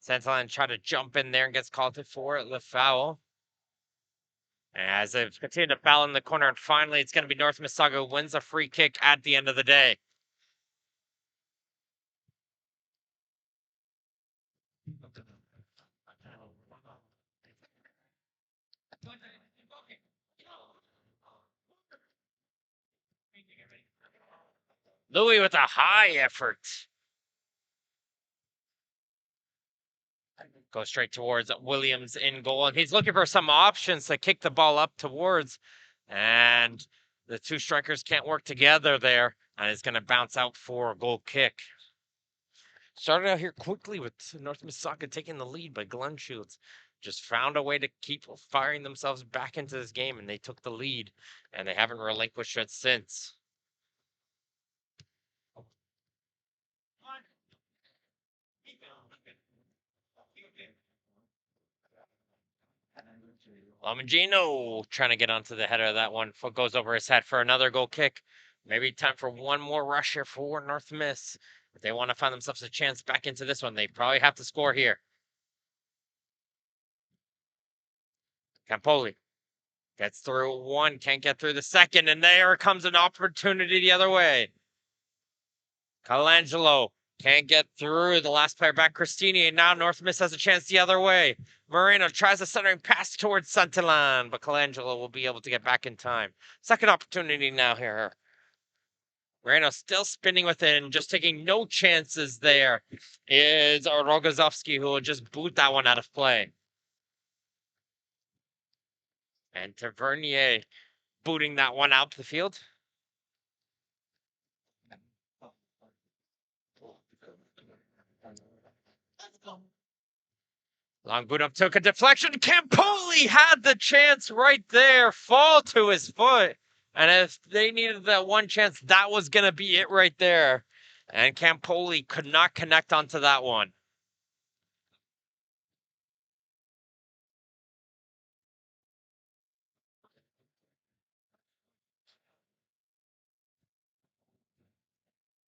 Santillan tried to jump in there and gets called for the foul. As they've continued to foul in the corner, and finally it's going to be North Mississauga who wins a free kick at the end of the day. Louis with a high effort. Goes straight towards Williams in goal, and he's looking for some options to kick the ball up towards. And the two strikers can't work together there, and it's going to bounce out for a goal kick. Started out here quickly with North Mississauga taking the lead, but Glen Shields just found a way to keep firing themselves back into this game, and they took the lead, and they haven't relinquished it since. Lomangino trying to get onto the header of that one. Foot goes over his head for another goal kick. Maybe time for one more rush here for North Miss. If they want to find themselves a chance back into this one, they probably have to score here. Campoli gets through one, can't get through the second, and there comes an opportunity the other way. Colangelo can't get through the last player back, Cristini, and now North Miss has a chance the other way. Moreno tries a centering pass towards Santillan, but Colangelo will be able to get back in time. Second opportunity now here. Moreno still spinning within, just taking no chances there. Is Rogozovsky, who will just boot that one out of play. And Tavernier booting that one out to the field. Long boot up, took a deflection. Campoli had the chance right there, fall to his foot. And if they needed that one chance, that was going to be it right there. And Campoli could not connect onto that one.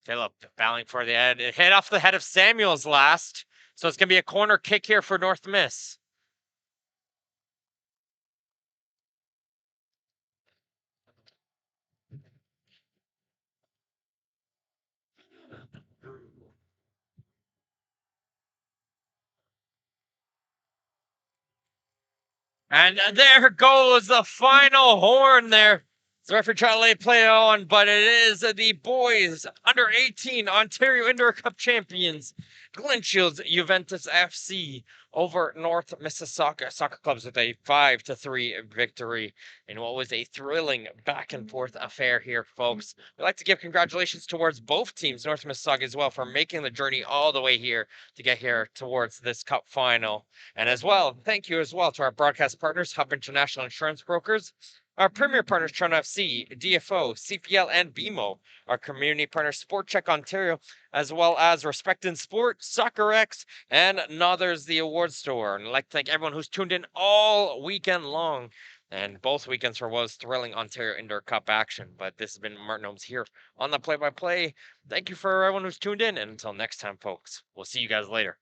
Philip battling for the head. It hit off the head of Samuels last. So it's going to be a corner kick here for North Miss. And there goes the final horn there. So referee trying to lay play on, but it is the boys under 18 Ontario Indoor Cup champions, Glen Juventus FC over North Mississauga Soccer Clubs with a 5-3 victory in what was a thrilling back and forth affair here, folks. We'd like to give congratulations towards both teams, North Mississauga as well, for making the journey all the way here to get here towards this cup final. And as well, thank you as well to our broadcast partners, Hub International Insurance Brokers, our premier partners, Toronto FC, DFO, CPL, and BMO. Our community partner, Sport Check Ontario, as well as Respect in Sport, Soccer X, and Nothers, the award store. And I'd like to thank everyone who's tuned in all weekend long. And both weekends for was thrilling Ontario Indoor Cup action. But this has been Martin Holmes here on the play-by-play. Thank you for everyone who's tuned in. And until next time, folks, we'll see you guys later.